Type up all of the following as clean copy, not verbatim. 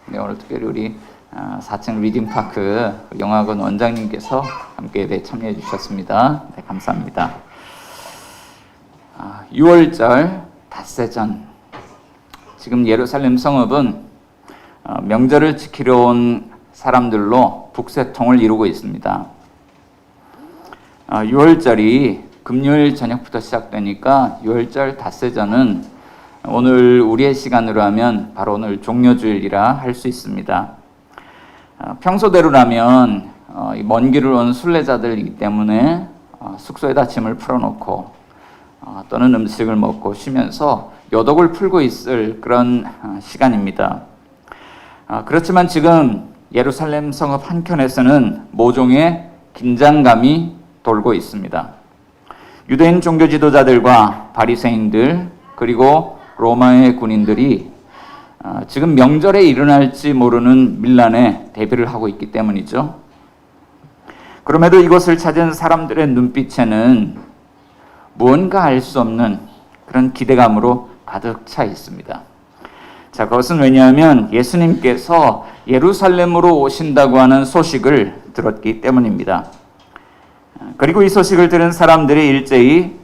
네, 오늘 특별히 우리 4층 리딩파크 영화관 원장님께서 함께 예배에 참여해 주셨습니다. 네, 감사합니다. 6월절 닷새 전, 지금 예루살렘 성읍은 명절을 지키러 온 사람들로 북새통을 이루고 있습니다. 6월절이 금요일 저녁부터 시작되니까 6월절 닷새 전은 오늘 우리의 시간으로 하면 바로 오늘 종려주일이라 할 수 있습니다. 평소대로라면 먼 길을 온 순례자들이기 때문에 숙소에다 짐을 풀어놓고 또는 음식을 먹고 쉬면서 여독을 풀고 있을 그런 시간입니다. 그렇지만 지금 예루살렘 성읍 한켠에서는 모종의 긴장감이 돌고 있습니다. 유대인 종교 지도자들과 바리새인들 그리고 로마의 군인들이 지금 명절에 일어날지 모르는 밀란에 대비를 하고 있기 때문이죠. 그럼에도 이곳을 찾은 사람들의 눈빛에는 무언가 알 수 없는 그런 기대감으로 가득 차 있습니다. 자, 그것은 왜냐하면 예수님께서 예루살렘으로 오신다고 하는 소식을 들었기 때문입니다. 그리고 이 소식을 들은 사람들이 일제히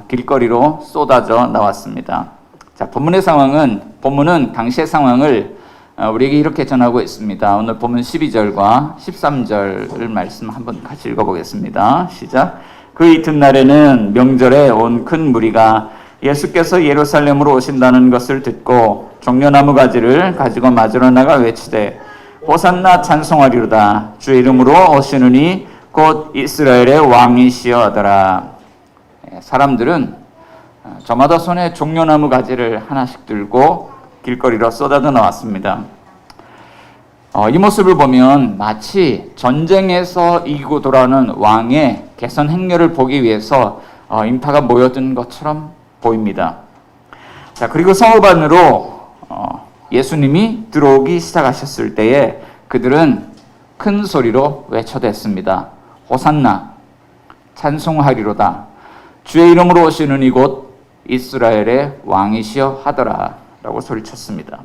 길거리로 쏟아져 나왔습니다. 자, 본문은 당시의 상황을 우리에게 이렇게 전하고 있습니다. 오늘 본문 12절과 13절 말씀 한번 같이 읽어보겠습니다. 시작. 그 이튿날에는 명절에 온 큰 무리가 예수께서 예루살렘으로 오신다는 것을 듣고 종려나무 가지를 가지고 맞으러 나가 외치되 호산나 찬송하리로다. 주의 이름으로 오시느니 곧 이스라엘의 왕이시여 하더라. 사람들은 저마다 손에 종려나무 가지를 하나씩 들고 길거리로 쏟아져 나왔습니다. 이 모습을 보면 마치 전쟁에서 이기고 돌아오는 왕의 개선 행렬을 보기 위해서 인파가 모여든 것처럼 보입니다. 자, 그리고 성읍 안으로 예수님이 들어오기 시작하셨을 때에 그들은 큰 소리로 외쳐댔습니다. 호산나, 찬송하리로다. 주의 이름으로 오시는 이곳 이스라엘의 왕이시여 하더라 라고 소리쳤습니다.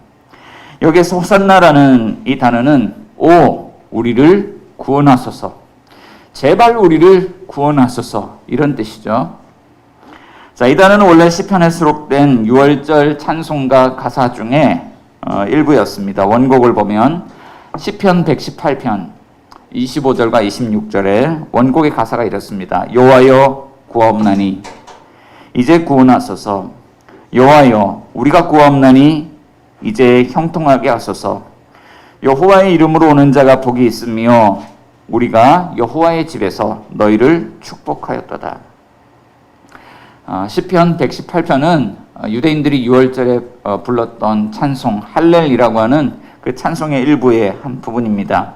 여기에서 호산나라는 이 단어는 오 우리를 구원하소서, 제발 우리를 구원하소서, 이런 뜻이죠. 자, 이 단어는 원래 시편에 수록된 6월절 찬송가 가사 중에 일부였습니다. 원곡을 보면 시편 118편 25절과 26절에 원곡의 가사가 이렇습니다. 여호와여 구하옵나니 이제 구원하소서. 여호와여 우리가 구하옵나니 이제 형통하게 하소서. 여호와의 이름으로 오는 자가 복이 있으며 우리가 여호와의 집에서 너희를 축복하였도다. 시편 118편은 유대인들이 6월절에 불렀던 찬송 할렐이라고 하는 그 찬송의 일부의 한 부분입니다.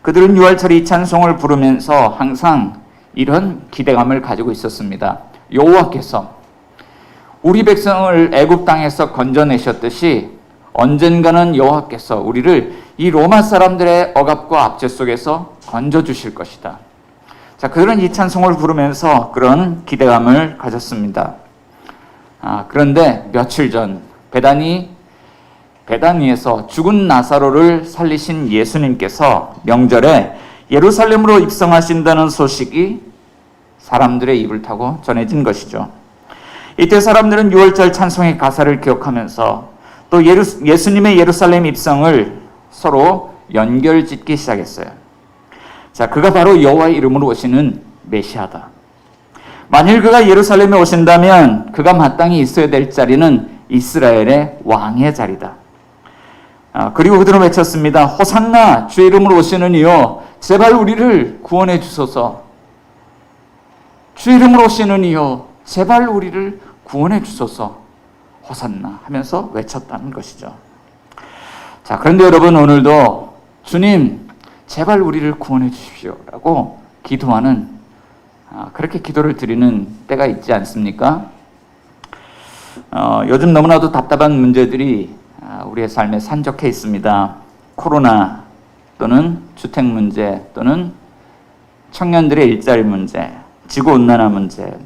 그들은 6월절 이 찬송을 부르면서 항상 이런 기대감을 가지고 있었습니다. 여호와께서 우리 백성을 애굽 땅에서 건져내셨듯이 언젠가는 여호와께서 우리를 이 로마 사람들의 억압과 압제 속에서 건져주실 것이다. 자, 그들은 이 찬송을 부르면서 그런 기대감을 가졌습니다. 그런데 며칠 전 베다니에서 죽은 나사로를 살리신 예수님께서 명절에 예루살렘으로 입성하신다는 소식이 사람들의 입을 타고 전해진 것이죠. 이때 사람들은 6월절 찬송의 가사를 기억하면서 또 예수님의 예루살렘 입성을 서로 연결짓기 시작했어요. 자, 그가 바로 여호와의 이름으로 오시는 메시아다. 만일 그가 예루살렘에 오신다면 그가 마땅히 있어야 될 자리는 이스라엘의 왕의 자리다. 그리고 그들은 외쳤습니다. 호산나, 주의 이름으로 오시는 이여 제발 우리를 구원해 주소서. 주의 이름으로 오시는 이여 제발 우리를 구원해 주소서. 호산나 하면서 외쳤다는 것이죠. 자, 그런데 여러분, 오늘도 주님 제발 우리를 구원해 주십시오 라고 기도하는 그렇게 기도를 드리는 때가 있지 않습니까? 요즘 너무나도 답답한 문제들이 우리의 삶에 산적해 있습니다. 코로나 또는 주택 문제 또는 청년들의 일자리 문제, 지구온난화 문제,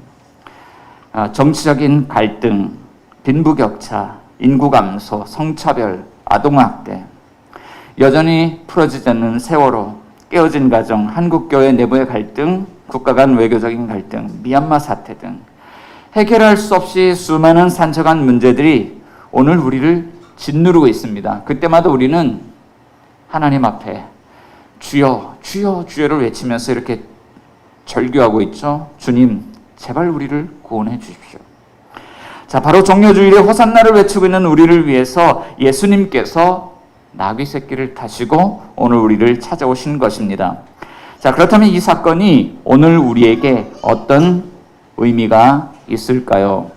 정치적인 갈등, 빈부격차, 인구 감소, 성차별, 아동학대, 여전히 풀어지지 않는 세월호, 깨어진 가정, 한국교회 내부의 갈등, 국가 간 외교적인 갈등, 미얀마 사태 등 해결할 수 없이 수많은 산적한 문제들이 오늘 우리를 짓누르고 있습니다. 그때마다 우리는 하나님 앞에 주여, 주여, 주여를 외치면서 이렇게 절규하고 있죠. 주님, 제발 우리를 구원해 주십시오. 자, 바로 종려주일에 호산나를 외치고 있는 우리를 위해서 예수님께서 나귀 새끼를 타시고 오늘 우리를 찾아오신 것입니다. 자, 그렇다면 이 사건이 오늘 우리에게 어떤 의미가 있을까요?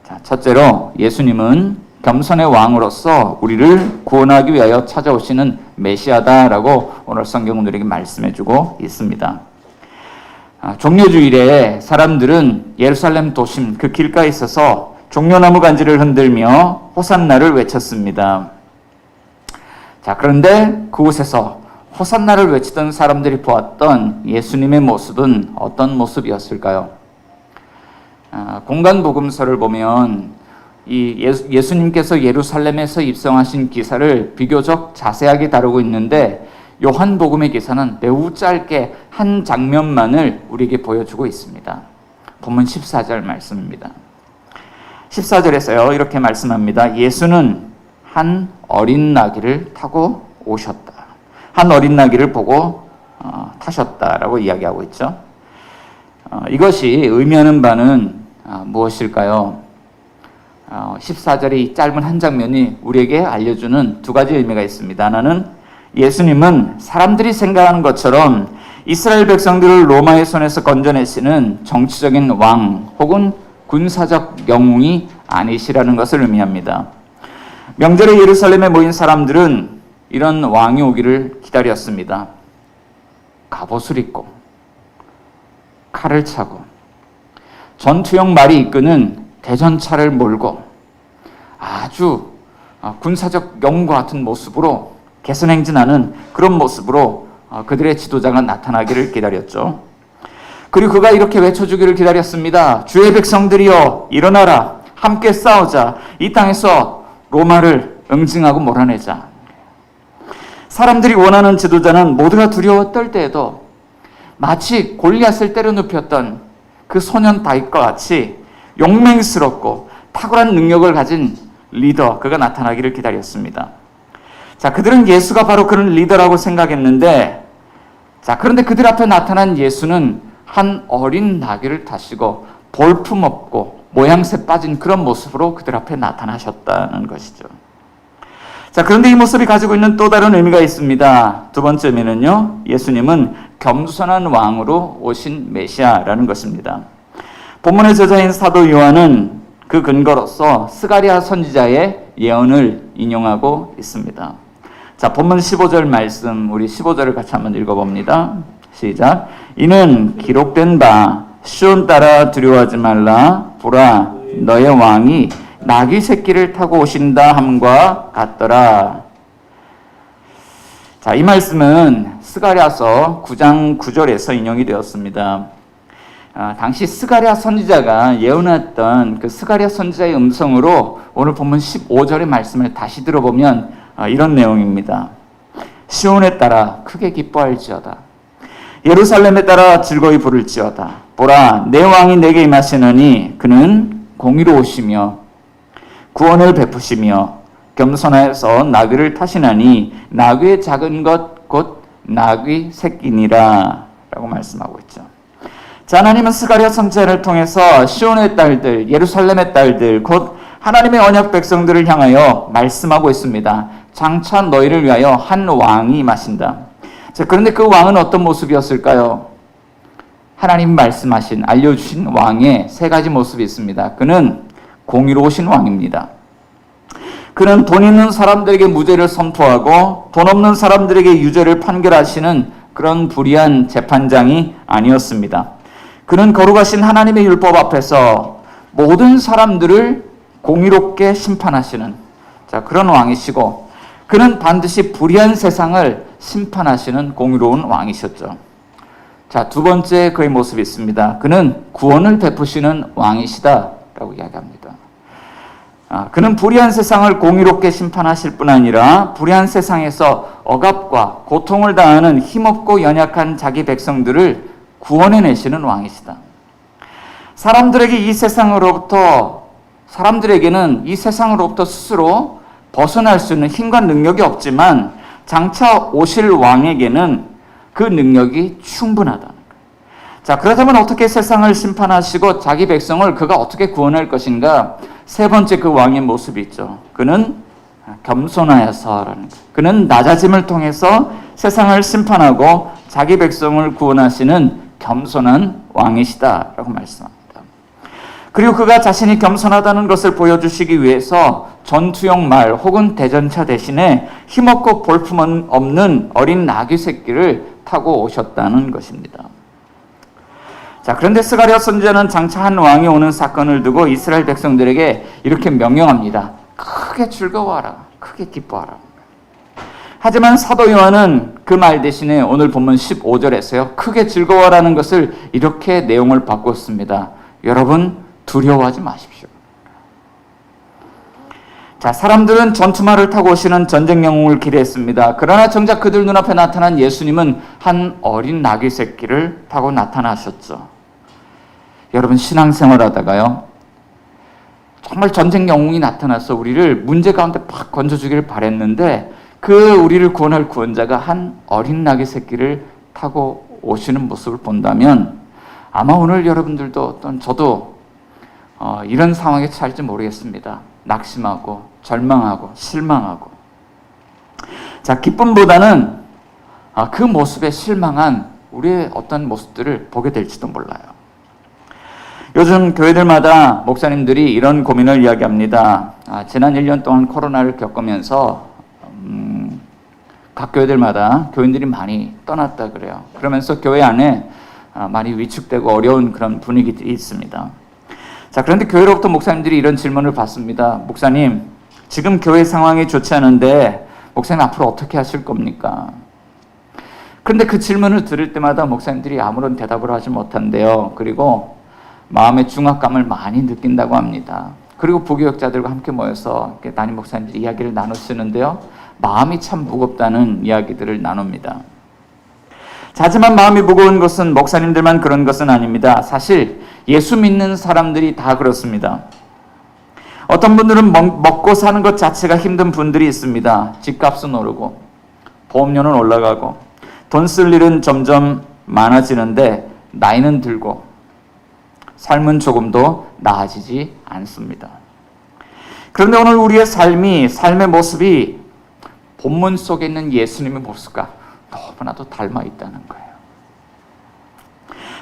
자, 첫째로 예수님은 겸손의 왕으로서 우리를 구원하기 위하여 찾아오시는 메시아다라고 오늘 성경은 우리에게 말씀해주고 있습니다. 종려주일에 사람들은 예루살렘 도심 그 길가에 있어서 종려나무 간지를 흔들며 호산나를 외쳤습니다. 자, 그런데 그곳에서 호산나를 외치던 사람들이 보았던 예수님의 모습은 어떤 모습이었을까요? 공간복음서를 보면 이 예수님께서 예루살렘에서 입성하신 기사를 비교적 자세하게 다루고 있는데 요한복음의 기사는 매우 짧게 한 장면만을 우리에게 보여주고 있습니다. 본문 14절 말씀입니다. 14절에서요 이렇게 말씀합니다. 예수는 한 어린 나귀를 타고 오셨다. 한 어린 나귀를 보고 타셨다라고 이야기하고 있죠. 이것이 의미하는 바는 무엇일까요? 14절의 이 짧은 한 장면이 우리에게 알려주는 두 가지 의미가 있습니다. 하나는 예수님은 사람들이 생각하는 것처럼 이스라엘 백성들을 로마의 손에서 건져내시는 정치적인 왕 혹은 군사적 영웅이 아니시라는 것을 의미합니다. 명절에 예루살렘에 모인 사람들은 이런 왕이 오기를 기다렸습니다. 갑옷을 입고 칼을 차고 전투용 말이 이끄는 대전차를 몰고 아주 군사적 영웅과 같은 모습으로 개선행진하는 그런 모습으로 그들의 지도자가 나타나기를 기다렸죠. 그리고 그가 이렇게 외쳐주기를 기다렸습니다. 주의 백성들이여 일어나라, 함께 싸우자, 이 땅에서 로마를 응징하고 몰아내자. 사람들이 원하는 지도자는 모두가 두려워 떨 때에도 마치 골리앗을 때려눕혔던 그 소년 다윗과 같이 용맹스럽고 탁월한 능력을 가진 리더, 그가 나타나기를 기다렸습니다. 자, 그들은 예수가 바로 그런 리더라고 생각했는데, 자, 그런데 그들 앞에 나타난 예수는 한 어린 나귀를 타시고 볼품없고 모양새 빠진 그런 모습으로 그들 앞에 나타나셨다는 것이죠. 자, 그런데 이 모습이 가지고 있는 또 다른 의미가 있습니다. 두 번째 의미는요, 예수님은 겸손한 왕으로 오신 메시아라는 것입니다. 본문의 저자인 사도 요한은 그 근거로서 스가랴 선지자의 예언을 인용하고 있습니다. 자, 본문 15절 말씀, 우리 15절을 같이 한번 읽어봅니다. 시작. 이는 기록된 바 시온 따라 두려워하지 말라. 보라, 너의 왕이 나귀 새끼를 타고 오신다 함과 같더라. 자, 이 말씀은 스가랴서 9장 9절에서 인용이 되었습니다. 당시 스가랴 선지자가 예언했던 그 스가랴 선지자의 음성으로 오늘 본문 15절의 말씀을 다시 들어보면 이런 내용입니다. 시온에 따라 크게 기뻐할지어다. 예루살렘에 따라 즐거이 부를지어다. 보라, 내 왕이 내게 임하시느니 그는 공의로우시며 구원을 베푸시며 겸손하여서 나귀를 타시나니 나귀의 작은 것 곧 나귀 새끼니라 라고 말씀하고 있죠. 자, 하나님은 스가랴 선지자를 통해서 시온의 딸들, 예루살렘의 딸들, 곧 하나님의 언약 백성들을 향하여 말씀하고 있습니다. 장차 너희를 위하여 한 왕이 임하신다. 자, 그런데 그 왕은 어떤 모습이었을까요? 하나님 말씀하신, 알려주신 왕의 세 가지 모습이 있습니다. 그는 공의로우신 왕입니다. 그는 돈 있는 사람들에게 무죄를 선포하고 돈 없는 사람들에게 유죄를 판결하시는 그런 불의한 재판장이 아니었습니다. 그는 거룩하신 하나님의 율법 앞에서 모든 사람들을 공의롭게 심판하시는 그런 왕이시고, 그는 반드시 불의한 세상을 심판하시는 공의로운 왕이셨죠. 자, 두 번째 그의 모습이 있습니다. 그는 구원을 베푸시는 왕이시다라고 이야기합니다. 그는 불의한 세상을 공의롭게 심판하실 뿐 아니라 불의한 세상에서 억압과 고통을 당하는 힘없고 연약한 자기 백성들을 구원해내시는 왕이시다. 사람들에게는 이 세상으로부터 스스로 벗어날 수 있는 힘과 능력이 없지만 장차 오실 왕에게는 그 능력이 충분하다는 거예요. 자, 그렇다면 어떻게 세상을 심판하시고 자기 백성을 그가 어떻게 구원할 것인가? 세 번째 그 왕의 모습이 있죠. 그는 겸손하여서라는 거예요. 그는 낮아짐을 통해서 세상을 심판하고 자기 백성을 구원하시는 겸손한 왕이시다라고 말씀합니다. 그리고 그가 자신이 겸손하다는 것을 보여주시기 위해서 전투용 말 혹은 대전차 대신에 힘없고 볼품없는 어린 나귀 새끼를 타고 오셨다는 것입니다. 자, 그런데 스가랴 선지자는 장차 한 왕이 오는 사건을 두고 이스라엘 백성들에게 이렇게 명령합니다. 크게 즐거워하라. 크게 기뻐하라. 하지만 사도 요한은 그 말 대신에 오늘 본문 15절에서요. 크게 즐거워라는 것을 이렇게 내용을 바꿨습니다. 여러분 두려워하지 마십시오. 자, 사람들은 전투말을 타고 오시는 전쟁 영웅을 기대했습니다. 그러나 정작 그들 눈앞에 나타난 예수님은 한 어린 나귀 새끼를 타고 나타나셨죠. 여러분 신앙생활 하다가요. 정말 전쟁 영웅이 나타나서 우리를 문제 가운데 팍 건져주기를 바랬는데 그 우리를 구원할 구원자가 한 어린 나귀 새끼를 타고 오시는 모습을 본다면 아마 오늘 여러분들도 또는 저도 이런 상황에 처할지 모르겠습니다. 낙심하고 절망하고 실망하고. 자, 기쁨보다는 그 모습에 실망한 우리의 어떤 모습들을 보게 될지도 몰라요. 요즘 교회들마다 목사님들이 이런 고민을 이야기합니다. 지난 1년 동안 코로나를 겪으면서 각 교회들마다 교인들이 많이 떠났다 그래요. 그러면서 교회 안에 많이 위축되고 어려운 그런 분위기들이 있습니다. 자, 그런데 교회로부터 목사님들이 이런 질문을 받습니다. 목사님, 지금 교회 상황이 좋지 않은데 목사님 앞으로 어떻게 하실 겁니까? 그런데 그 질문을 들을 때마다 목사님들이 아무런 대답을 하지 못한대요. 그리고 마음의 중압감을 많이 느낀다고 합니다. 그리고 부교역자들과 함께 모여서 담임 목사님들이 이야기를 나누시는데요. 마음이 참 무겁다는 이야기들을 나눕니다. 자, 하지만 마음이 무거운 것은 목사님들만 그런 것은 아닙니다. 사실 예수 믿는 사람들이 다 그렇습니다. 어떤 분들은 먹고 사는 것 자체가 힘든 분들이 있습니다. 집값은 오르고 보험료는 올라가고 돈 쓸 일은 점점 많아지는데 나이는 들고 삶은 조금도 나아지지 않습니다. 그런데 오늘 우리의 삶의 모습이 본문 속에 있는 예수님의 모습과 너무나도 닮아 있다는 거예요.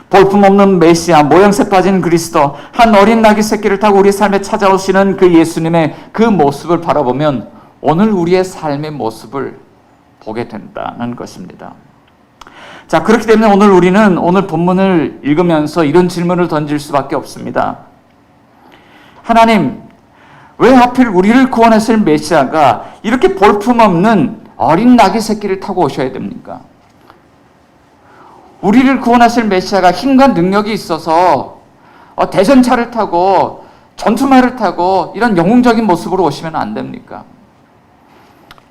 볼품없는 메시아, 모양새 빠진 그리스도, 한 어린 나귀 새끼를 타고 우리 삶에 찾아오시는 그 예수님의 그 모습을 바라보면 오늘 우리의 삶의 모습을 보게 된다는 것입니다. 자, 그렇기 때문에 오늘 우리는 오늘 본문을 읽으면서 이런 질문을 던질 수밖에 없습니다. 하나님, 왜 하필 우리를 구원하실 메시아가 이렇게 볼품없는 어린 나귀 새끼를 타고 오셔야 됩니까? 우리를 구원하실 메시아가 힘과 능력이 있어서 대전차를 타고 전투말을 타고 이런 영웅적인 모습으로 오시면 안 됩니까?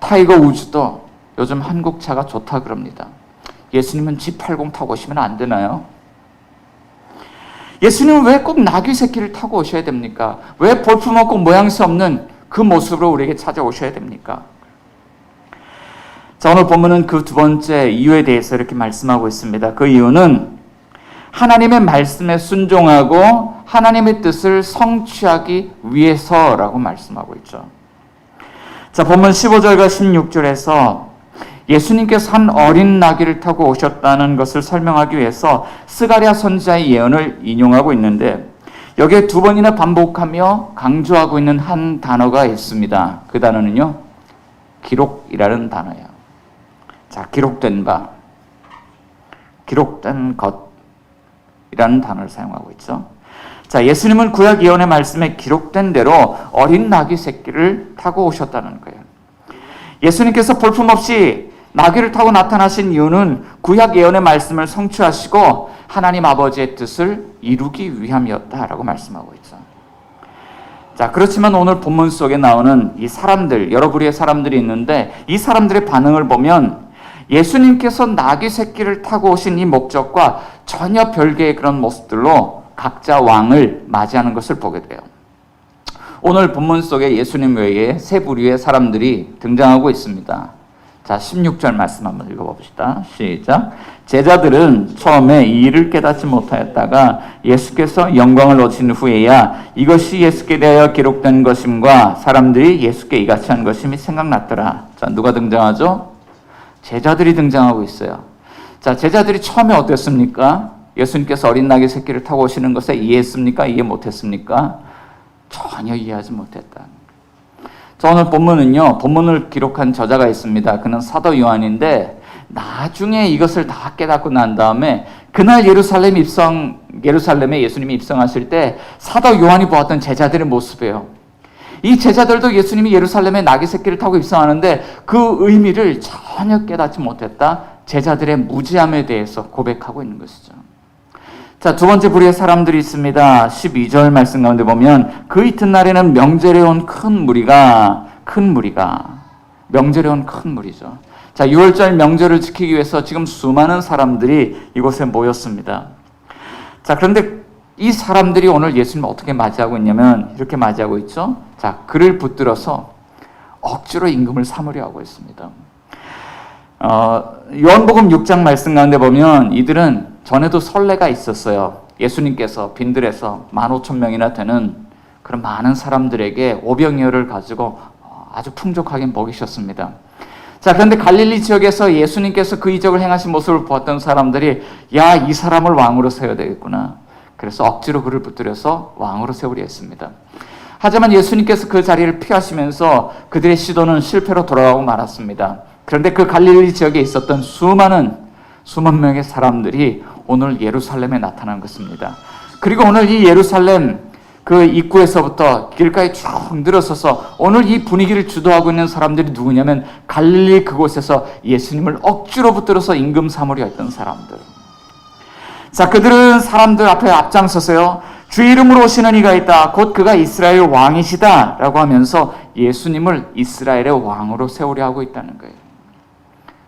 타이거 우즈도 요즘 한국차가 좋다 그럽니다. 예수님은 G80 타고 오시면 안 되나요? 예수님은 왜 꼭 나귀 새끼를 타고 오셔야 됩니까? 왜 볼품없고 모양새 없는 그 모습으로 우리에게 찾아오셔야 됩니까? 자, 오늘 본문은 그 두 번째 이유에 대해서 이렇게 말씀하고 있습니다. 그 이유는 하나님의 말씀에 순종하고 하나님의 뜻을 성취하기 위해서라고 말씀하고 있죠. 자, 본문 15절과 16절에서 예수님께서 한 어린 나귀를 타고 오셨다는 것을 설명하기 위해서 스가랴 선지자의 예언을 인용하고 있는데 여기에 두 번이나 반복하며 강조하고 있는 한 단어가 있습니다. 그 단어는요, 기록이라는 단어예요. 자, 기록된 바, 기록된 것이라는 단어를 사용하고 있죠. 자, 예수님은 구약 예언의 말씀에 기록된 대로 어린 나귀 새끼를 타고 오셨다는 거예요. 예수님께서 볼품없이 나귀를 타고 나타나신 이유는 구약 예언의 말씀을 성취하시고 하나님 아버지의 뜻을 이루기 위함이었다라고 말씀하고 있죠. 자, 그렇지만 오늘 본문 속에 나오는 이 사람들, 여러 부류의 사람들이 있는데 이 사람들의 반응을 보면 예수님께서 나귀 새끼를 타고 오신 이 목적과 전혀 별개의 그런 모습들로 각자 왕을 맞이하는 것을 보게 돼요. 오늘 본문 속에 예수님 외에 세 부류의 사람들이 등장하고 있습니다. 자, 16절 말씀 한번 읽어봅시다. 시작. 제자들은 처음에 이 일을 깨닫지 못하였다가 예수께서 영광을 얻으신 후에야 이것이 예수께 대하여 기록된 것임과 사람들이 예수께 이같이 한 것임이 생각났더라. 자, 누가 등장하죠? 제자들이 등장하고 있어요. 자, 제자들이 처음에 어땠습니까? 예수님께서 어린 나귀 새끼를 타고 오시는 것에 이해했습니까? 이해 못했습니까? 전혀 이해하지 못했다. 자, 오늘 본문은요, 본문을 기록한 저자가 있습니다. 그는 사도 요한인데 나중에 이것을 다 깨닫고 난 다음에 그날 예루살렘에 예수님이 입성하실 때 사도 요한이 보았던 제자들의 모습이에요. 이 제자들도 예수님이 예루살렘에 나귀 새끼를 타고 입성하는데 그 의미를 전혀 깨닫지 못했다. 제자들의 무지함에 대해서 고백하고 있는 것이죠. 자, 두 번째 부류의 사람들이 있습니다. 12절 말씀 가운데 보면 그 이튿날에는 명절에 온 큰 무리가 명절에 온 큰 무리죠. 자, 6월절 명절을 지키기 위해서 지금 수많은 사람들이 이곳에 모였습니다. 자, 그런데 이 사람들이 오늘 예수님을 어떻게 맞이하고 있냐면 이렇게 맞이하고 있죠. 자, 그를 붙들어서 억지로 임금을 삼으려 하고 있습니다. 요한복음 6장 말씀 가운데 보면 이들은 전에도 선례가 있었어요. 예수님께서 빈들에서 15,000명이나 되는 그런 많은 사람들에게 오병이어를 가지고 아주 풍족하게 먹이셨습니다. 자, 그런데 갈릴리 지역에서 예수님께서 그 이적을 행하신 모습을 보았던 사람들이 야, 이 사람을 왕으로 세워야 되겠구나. 그래서 억지로 그를 붙들여서 왕으로 세우려 했습니다. 하지만 예수님께서 그 자리를 피하시면서 그들의 시도는 실패로 돌아가고 말았습니다. 그런데 그 갈릴리 지역에 있었던 수만 명의 사람들이 오늘 예루살렘에 나타난 것입니다. 그리고 오늘 이 예루살렘 그 입구에서부터 길가에 쭉 늘어서서 오늘 이 분위기를 주도하고 있는 사람들이 누구냐면 갈릴리 그곳에서 예수님을 억지로 붙들어서 임금 삼으려 했던 사람들. 자, 그들은 사람들 앞에 앞장서서요, 주 이름으로 오시는 이가 있다. 곧 그가 이스라엘 왕이시다. 라고 하면서 예수님을 이스라엘의 왕으로 세우려 하고 있다는 거예요.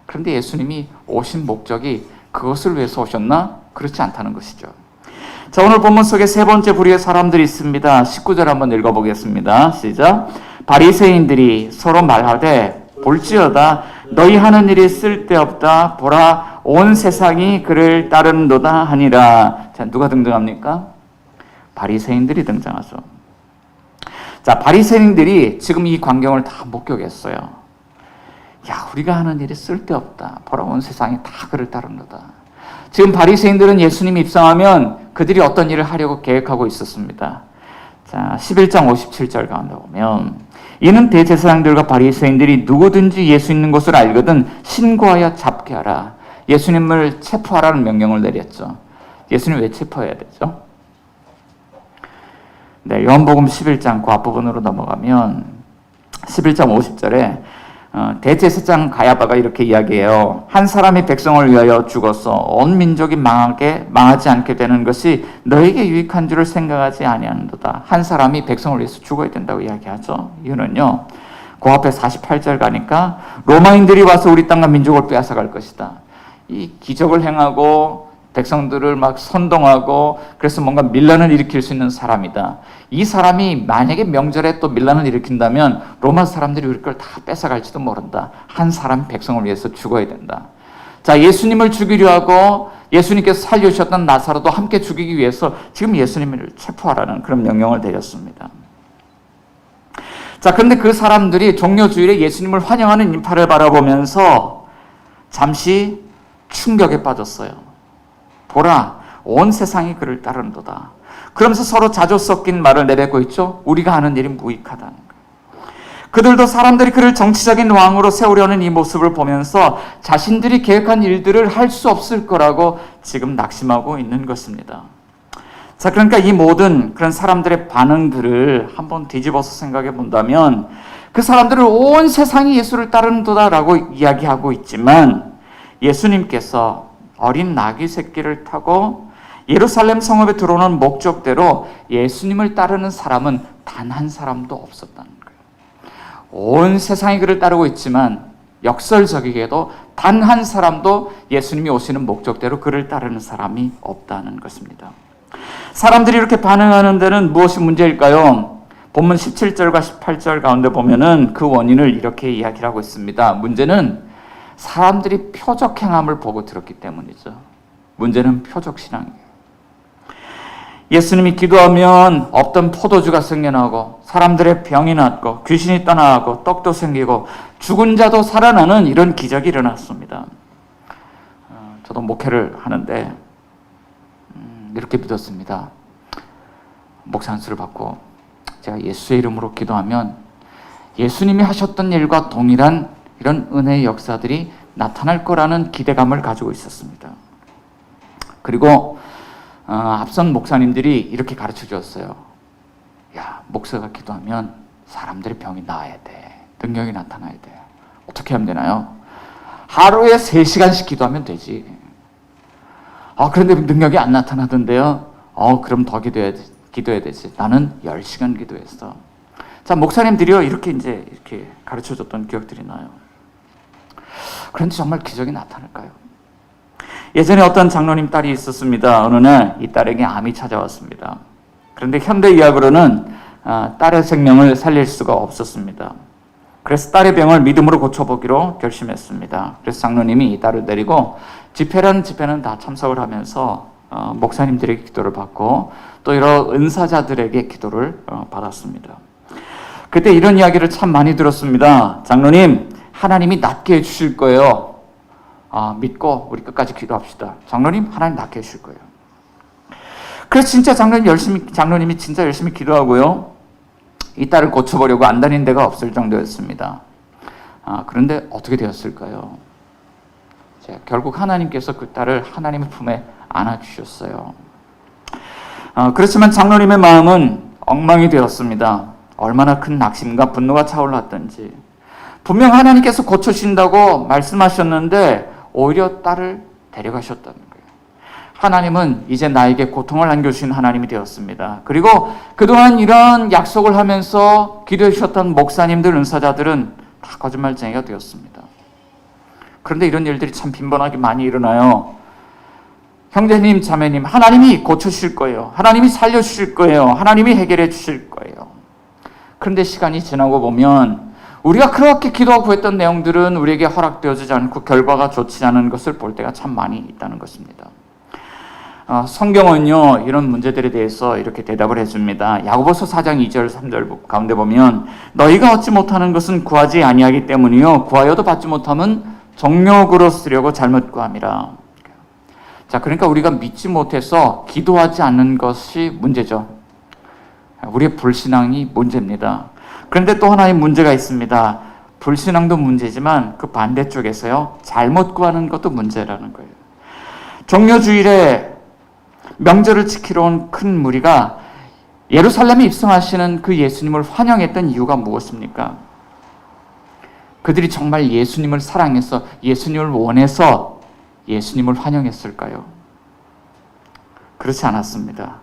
그런데 예수님이 오신 목적이 그것을 위해서 오셨나? 그렇지 않다는 것이죠. 자, 오늘 본문 속에 세 번째 부류의 사람들이 있습니다. 19절 한번 읽어보겠습니다. 시작. 바리새인들이 서로 말하되 볼지어다 너희 하는 일이 쓸데없다. 보라 온 세상이 그를 따르는도다 하니라. 자, 누가 등장합니까? 바리새인들이 등장하죠. 자, 바리새인들이 지금 이 광경을 다 목격했어요. 야, 우리가 하는 일이 쓸데없다. 보라 온 세상이 다 그를 따르는도다. 지금 바리새인들은 예수님이 입성하면 그들이 어떤 일을 하려고 계획하고 있었습니다. 자, 11장 57절 가운데 보면 이는 대제사장들과 바리새인들이 누구든지 예수 있는 곳을 알거든 신고하여 잡게 하라. 예수님을 체포하라는 명령을 내렸죠. 예수님 왜 체포해야 되죠? 네, 요한복음 11장 그 앞부분으로 넘어가면 11장 50절에 대제사장 가야바가 이렇게 이야기해요. 한 사람이 백성을 위하여 죽어서 온 민족이 망하지 않게 되는 것이 너에게 유익한 줄을 생각하지 아니하는도다. 한 사람이 백성을 위해서 죽어야 된다고 이야기하죠. 이유는요, 그 앞에 48절 가니까 로마인들이 와서 우리 땅과 민족을 빼앗아갈 것이다. 이 기적을 행하고 백성들을 막 선동하고 그래서 뭔가 밀란을 일으킬 수 있는 사람이다. 이 사람이 만약에 명절에 또 밀란을 일으킨다면 로마 사람들이 우리 걸 다 뺏어갈지도 모른다. 한 사람이 백성을 위해서 죽어야 된다. 자, 예수님을 죽이려 하고 예수님께서 살려주셨던 나사로도 함께 죽이기 위해서 지금 예수님을 체포하라는 그런 명령을 내렸습니다. 자, 그런데 그 사람들이 종려주일에 예수님을 환영하는 인파를 바라보면서 잠시 충격에 빠졌어요. 보라, 온 세상이 그를 따르는도다. 그러면서 서로 자조 섞인 말을 내뱉고 있죠. 우리가 하는 일이 무익하다는 거예요. 그들도 사람들이 그를 정치적인 왕으로 세우려는 이 모습을 보면서 자신들이 계획한 일들을 할 수 없을 거라고 지금 낙심하고 있는 것입니다. 자, 그러니까 이 모든 그런 사람들의 반응들을 한번 뒤집어서 생각해 본다면 그 사람들은 온 세상이 예수를 따르는도다라고 이야기하고 있지만 예수님께서 어린 나귀 새끼를 타고 예루살렘 성읍에 들어오는 목적대로 예수님을 따르는 사람은 단 한 사람도 없었다는 거예요. 온 세상이 그를 따르고 있지만 역설적이게도 단 한 사람도 예수님이 오시는 목적대로 그를 따르는 사람이 없다는 것입니다. 사람들이 이렇게 반응하는 데는 무엇이 문제일까요? 본문 17절과 18절 가운데 보면은 그 원인을 이렇게 이야기를 하고 있습니다. 문제는 사람들이 표적 행함을 보고 들었기 때문이죠. 문제는 표적 신앙이에요. 예수님이 기도하면 없던 포도주가 생겨나고 사람들의 병이 낫고 귀신이 떠나가고 떡도 생기고 죽은 자도 살아나는 이런 기적이 일어났습니다. 저도 목회를 하는데 이렇게 믿었습니다. 목사 안수를 받고 제가 예수의 이름으로 기도하면 예수님이 하셨던 일과 동일한 이런 은혜의 역사들이 나타날 거라는 기대감을 가지고 있었습니다. 그리고 앞선 목사님들이 이렇게 가르쳐 주었어요. 야, 목사가 기도하면 사람들의 병이 나아야 돼. 능력이 나타나야 돼. 어떻게 하면 되나요? 하루에 3시간씩 기도하면 되지. 그런데 능력이 안 나타나던데요? 그럼 더 기도해야 되지. 나는 10시간 기도했어. 자, 목사님들이요, 이렇게 가르쳐 줬던 기억들이 나요. 그런데 정말 기적이 나타날까요? 예전에 어떤 장로님 딸이 있었습니다. 어느 날 이 딸에게 암이 찾아왔습니다. 그런데 현대의학으로는 딸의 생명을 살릴 수가 없었습니다. 그래서 딸의 병을 믿음으로 고쳐보기로 결심했습니다. 그래서 장로님이 이 딸을 데리고 집회는 다 참석을 하면서 목사님들에게 기도를 받고 또 여러 은사자들에게 기도를 받았습니다. 그때 이런 이야기를 참 많이 들었습니다. 장로님, 하나님이 낫게 해주실 거예요. 믿고 우리 끝까지 기도합시다. 장로님, 하나님 낫게 해주실 거예요. 그래서 진짜 장로님이 진짜 열심히 기도하고요. 이 딸을 고쳐보려고 안 다닌 데가 없을 정도였습니다. 그런데 어떻게 되었을까요? 결국 하나님께서 그 딸을 하나님의 품에 안아주셨어요. 그렇지만 장로님의 마음은 엉망이 되었습니다. 얼마나 큰 낙심과 분노가 차올랐던지. 분명 하나님께서 고쳐주신다고 말씀하셨는데 오히려 딸을 데려가셨다는 거예요. 하나님은 이제 나에게 고통을 안겨주신 하나님이 되었습니다. 그리고 그동안 이런 약속을 하면서 기도해 주셨던 목사님들, 은사자들은 다 거짓말쟁이가 되었습니다. 그런데 이런 일들이 참 빈번하게 많이 일어나요. 형제님, 자매님, 하나님이 고쳐주실 거예요. 하나님이 살려주실 거예요. 하나님이 해결해 주실 거예요. 그런데 시간이 지나고 보면 우리가 그렇게 기도하고 구했던 내용들은 우리에게 허락되어지지 않고 결과가 좋지 않은 것을 볼 때가 참 많이 있다는 것입니다. 성경은요, 이런 문제들에 대해서 이렇게 대답을 해줍니다. 야고보서 4장 2절 3절 가운데 보면 너희가 얻지 못하는 것은 구하지 아니하기 때문이요 구하여도 받지 못함은 정욕으로 쓰려고 잘못 구함이라. 자, 그러니까 우리가 믿지 못해서 기도하지 않는 것이 문제죠. 우리의 불신앙이 문제입니다. 그런데 또 하나의 문제가 있습니다. 불신앙도 문제지만 그 반대쪽에서요, 잘못 구하는 것도 문제라는 거예요. 종려주일에 명절을 지키러 온 큰 무리가 예루살렘에 입성하시는 그 예수님을 환영했던 이유가 무엇입니까? 그들이 정말 예수님을 사랑해서 예수님을 원해서 예수님을 환영했을까요? 그렇지 않았습니다.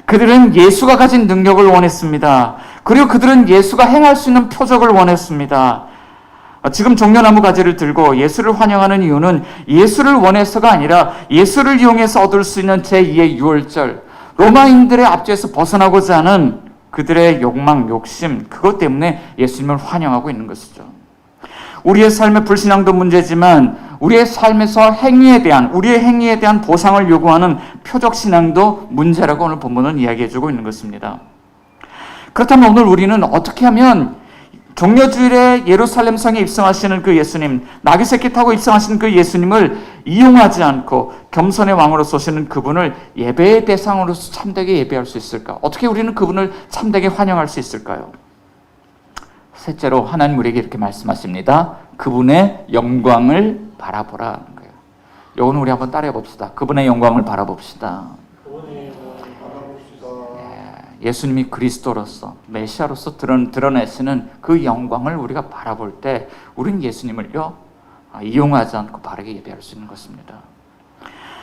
그들은 예수가 가진 능력을 원했습니다. 그리고 그들은 예수가 행할 수 있는 표적을 원했습니다. 지금 종려나무 가지를 들고 예수를 환영하는 이유는 예수를 원해서가 아니라 예수를 이용해서 얻을 수 있는 제2의 유월절, 로마인들의 압제에서 벗어나고자 하는 그들의 욕망, 욕심, 그것 때문에 예수님을 환영하고 있는 것이죠. 우리의 삶의 불신앙도 문제지만 우리의 삶에서 우리의 행위에 대한 보상을 요구하는 표적신앙도 문제라고 오늘 본문은 이야기해주고 있는 것입니다. 그렇다면 오늘 우리는 어떻게 하면 종려주일에 예루살렘 성에 입성하시는 그 예수님, 나귀 새끼 타고 입성하시는 그 예수님을 이용하지 않고 겸손의 왕으로 쏘시는 그분을 예배의 대상으로서 참되게 예배할 수 있을까? 어떻게 우리는 그분을 참되게 환영할 수 있을까요? 셋째로 하나님 우리에게 이렇게 말씀하십니다. 그분의 영광을 바라보라는 거예요. 이건 우리 한번 따라해 봅시다. 그분의 영광을 바라봅시다. 예수님이 그리스도로서 메시아로서 드러내시는 그 영광을 우리가 바라볼 때 우리는 예수님을요 이용하지 않고 바르게 예배할 수 있는 것입니다.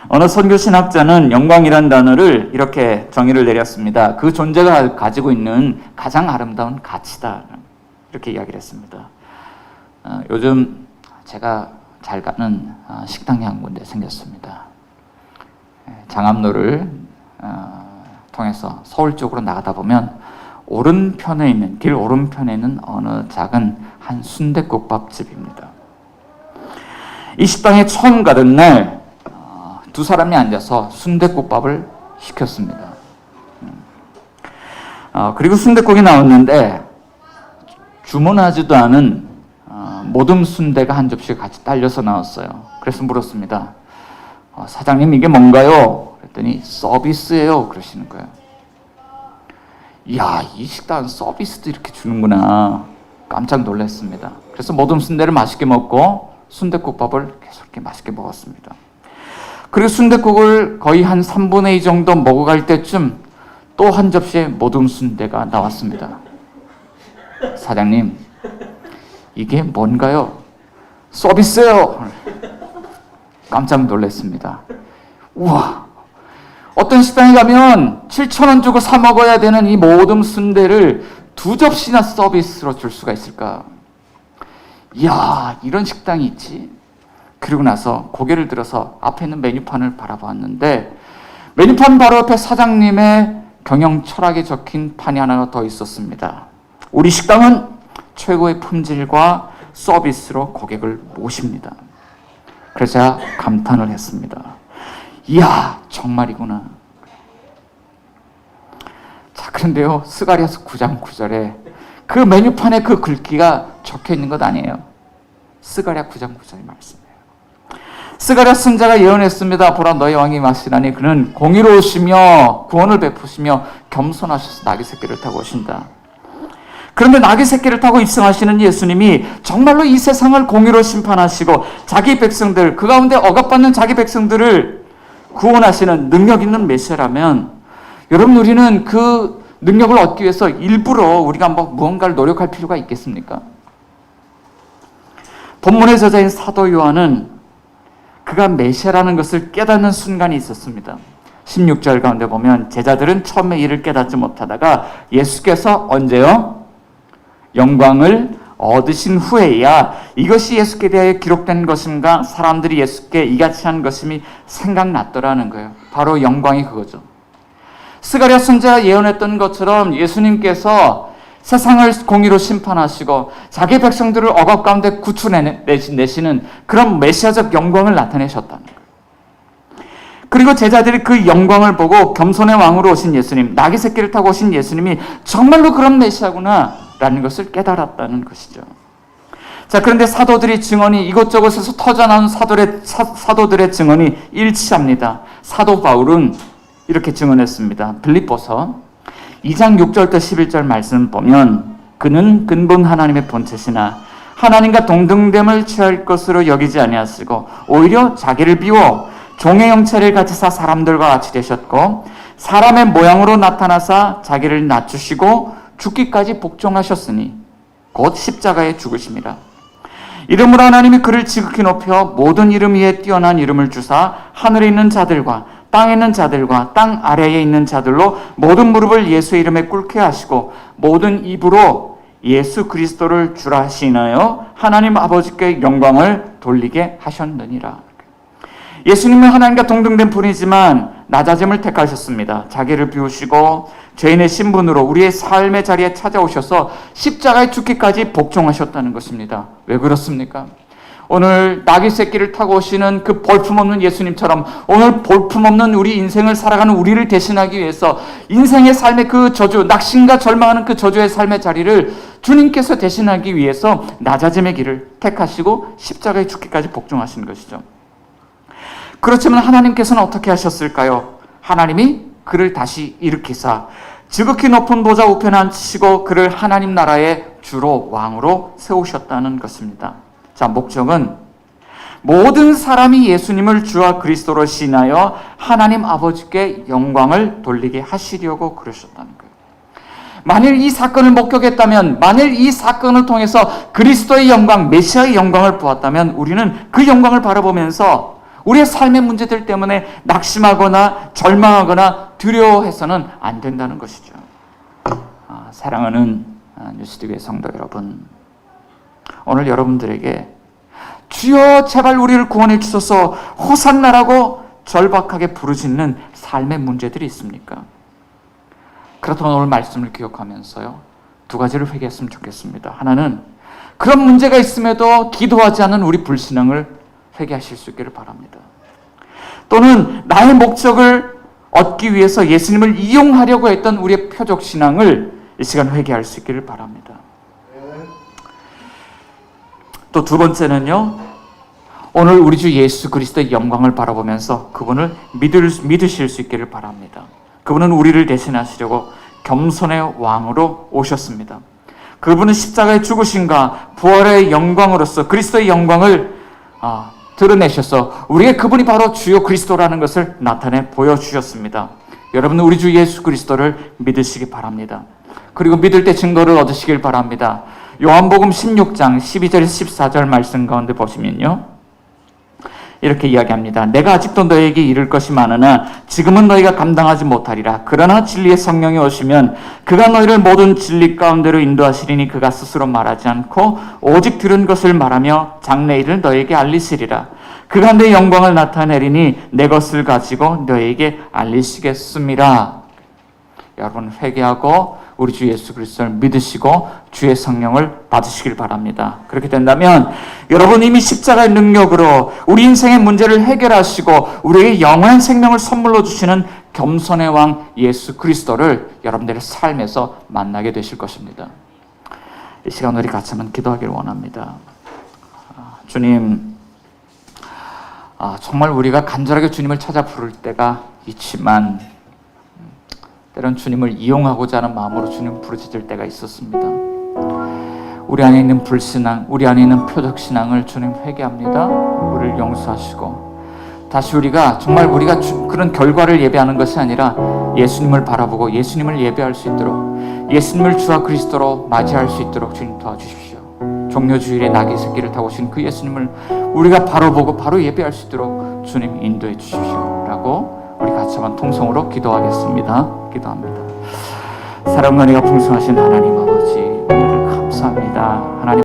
어느 선교 신학자는 영광이란 단어를 이렇게 정의를 내렸습니다. 그 존재가 가지고 있는 가장 아름다운 가치다. 이렇게 이야기를 했습니다. 요즘 제가 잘 가는 식당이 한 군데 생겼습니다. 장암로를 통해서 서울 쪽으로 나가다 보면 오른편에 있는, 길 오른편에 있는 어느 작은 한 순댓국밥집입니다. 이 식당에 처음 가던 날 두 사람이 앉아서 순댓국밥을 시켰습니다. 그리고 순댓국이 나왔는데 주문하지도 않은 모듬 순대가 한 접시 같이 딸려서 나왔어요. 그래서 물었습니다. 사장님 이게 뭔가요? 그랬더니 서비스예요. 그러시는 거예요. 이야, 이 식당은 서비스도 이렇게 주는구나. 깜짝 놀랐습니다. 그래서 모듬 순대를 맛있게 먹고 순댓국밥을 계속 이렇게 맛있게 먹었습니다. 그리고 순댓국을 거의 한 3분의 2 정도 먹어갈 때쯤 또 한 접시의 모듬 순대가 나왔습니다. 사장님, 이게 뭔가요? 서비스예요. 깜짝 놀랐습니다. 우와, 어떤 식당에 가면 7,000원 주고 사 먹어야 되는 이 모듬 순대를 두 접시나 서비스로 줄 수가 있을까? 이야, 이런 식당이 있지. 그리고 나서 고개를 들어서 앞에 있는 메뉴판을 바라보았는데 메뉴판 바로 옆에 사장님의 경영 철학이 적힌 판이 하나가 더 있었습니다. 우리 식당은 최고의 품질과 서비스로 고객을 모십니다. 그래서 제가 감탄을 했습니다. 이야, 정말이구나. 자, 그런데요, 스가랴서 9장 9절에 그 메뉴판에 그 글귀가 적혀 있는 것 아니에요. 스가랴 9장 9절의 말씀이에요. 스가랴 선지자가 예언했습니다. 보라, 너희 왕이 마시라니 그는 공의로우시며 구원을 베푸시며 겸손하셔서 나귀 새끼를 타고 오신다. 그런데 나귀 새끼를 타고 입성하시는 예수님이 정말로 이 세상을 공의로 심판하시고 자기 백성들, 그 가운데 억압받는 자기 백성들을 구원하시는 능력 있는 메시아라면 여러분, 우리는 그 능력을 얻기 위해서 일부러 우리가 무언가를 노력할 필요가 있겠습니까? 본문의 저자인 사도 요한은 그가 메시아라는 것을 깨닫는 순간이 있었습니다. 16절 가운데 보면 제자들은 처음에 이를 깨닫지 못하다가 예수께서 언제요? 영광을 얻으신 후에야 이것이 예수께 대하여 기록된 것인가, 사람들이 예수께 이같이 한 것임이 생각났더라는 거예요. 바로 영광이 그거죠. 스가랴 선지자가 예언했던 것처럼 예수님께서 세상을 공의로 심판하시고 자기 백성들을 억압 가운데 구출해내시는 그런 메시아적 영광을 나타내셨다는 거예요. 그리고 제자들이 그 영광을 보고 겸손의 왕으로 오신 예수님, 나귀 새끼를 타고 오신 예수님이 정말로 그런 메시아구나 라는 것을 깨달았다는 것이죠. 자, 그런데 사도들의 증언이 이곳저곳에서 터져나온 사도들의 증언이 일치합니다. 사도 바울은 이렇게 증언했습니다. 빌립보서 2장 6절부터 11절 말씀 보면 그는 근본 하나님의 본체시나 하나님과 동등됨을 취할 것으로 여기지 아니하시고 오히려 자기를 비워 종의 형체를 가지사 사람들과 같이 되셨고 사람의 모양으로 나타나사 자기를 낮추시고 죽기까지 복종하셨으니 곧 십자가에 죽으심이라. 이름으로 하나님이 그를 지극히 높여 모든 이름 위에 뛰어난 이름을 주사 하늘에 있는 자들과 땅에 있는 자들과 땅 아래에 있는 자들로 모든 무릎을 예수의 이름에 꿇게 하시고 모든 입으로 예수 그리스도를 주라 하시나요 하나님 아버지께 영광을 돌리게 하셨느니라. 예수님은 하나님과 동등된 분이지만 낮아짐을 택하셨습니다. 자기를 비우시고 죄인의 신분으로 우리의 삶의 자리에 찾아오셔서 십자가에 죽기까지 복종하셨다는 것입니다. 왜 그렇습니까? 오늘 나귀 새끼를 타고 오시는 그 볼품없는 예수님처럼 오늘 볼품없는 우리 인생을 살아가는 우리를 대신하기 위해서 인생의 삶의 그 저주, 낙심과 절망하는 그 저주의 삶의 자리를 주님께서 대신하기 위해서 낮아짐의 길을 택하시고 십자가에 죽기까지 복종하신 것이죠. 그렇지만 하나님께서는 어떻게 하셨을까요? 하나님이 그를 다시 일으키사 지극히 높은 보좌 우편에 앉히시고 그를 하나님 나라의 주로 왕으로 세우셨다는 것입니다. 자, 목적은 모든 사람이 예수님을 주와 그리스도로 신하여 하나님 아버지께 영광을 돌리게 하시려고 그러셨다는 거예요. 만일 이 사건을 목격했다면, 만일 이 사건을 통해서 그리스도의 영광, 메시아의 영광을 보았다면 우리는 그 영광을 바라보면서 우리의 삶의 문제들 때문에 낙심하거나 절망하거나 두려워해서는 안 된다는 것이죠. 사랑하는 뉴스TV의 성도 여러분, 오늘 여러분들에게 주여 제발 우리를 구원해 주소서 호산나라고 절박하게 부르짖는 삶의 문제들이 있습니까? 그렇다면 오늘 말씀을 기억하면서요, 두 가지를 회개했으면 좋겠습니다. 하나는 그런 문제가 있음에도 기도하지 않은 우리 불신앙을 회개하실 수 있기를 바랍니다. 또는 나의 목적을 얻기 위해서 예수님을 이용하려고 했던 우리의 표적신앙을 이 시간 회개할 수 있기를 바랍니다. 또 두 번째는요, 오늘 우리 주 예수 그리스도의 영광을 바라보면서 그분을 믿으실 수 있기를 바랍니다. 그분은 우리를 대신하시려고 겸손의 왕으로 오셨습니다. 그분은 십자가의 죽으심과 부활의 영광으로서 그리스도의 영광을 드러내셔서 우리의 그분이 바로 주요 그리스도라는 것을 나타내 보여주셨습니다. 여러분은 우리 주 예수 그리스도를 믿으시기 바랍니다. 그리고 믿을 때 증거를 얻으시길 바랍니다. 요한복음 16장 12절에서 14절 말씀 가운데 보시면요, 이렇게 이야기합니다. 내가 아직도 너에게 이를 것이 많으나 지금은 너희가 감당하지 못하리라. 그러나 진리의 성령이 오시면 그가 너희를 모든 진리 가운데로 인도하시리니 그가 스스로 말하지 않고 오직 들은 것을 말하며 장래일을 너에게 알리시리라. 그가 내 영광을 나타내리니 내 것을 가지고 너에게 알리시겠습니다. 여러분, 회개하고 우리 주 예수 그리스도를 믿으시고 주의 성령을 받으시길 바랍니다. 그렇게 된다면 여러분 이미 십자가의 능력으로 우리 인생의 문제를 해결하시고 우리에게 영원한 생명을 선물로 주시는 겸손의 왕 예수 그리스도를 여러분들의 삶에서 만나게 되실 것입니다. 이 시간 우리 같이 한번 기도하기를 원합니다. 주님, 정말 우리가 간절하게 주님을 찾아 부를 때가 있지만 때론 주님을 이용하고자 하는 마음으로 주님 부르짖을 때가 있었습니다. 우리 안에 있는 불신앙, 우리 안에 있는 표적신앙을 주님 회개합니다. 우리를 용서하시고 다시 우리가 그런 결과를 예배하는 것이 아니라 예수님을 바라보고 예수님을 예배할 수 있도록, 예수님을 주와 그리스도로 맞이할 수 있도록 주님 도와주십시오. 종려주일에 나귀 새끼를 타고 오신 그 예수님을 우리가 바로 보고 바로 예배할 수 있도록 주님 인도해 주십시오 라고 우리 같이 한번 통성으로 기도하겠습니다. 기도합니다. 사랑과 은혜가 풍성하신 하나님 아버지, 오늘 감사합니다. 하나님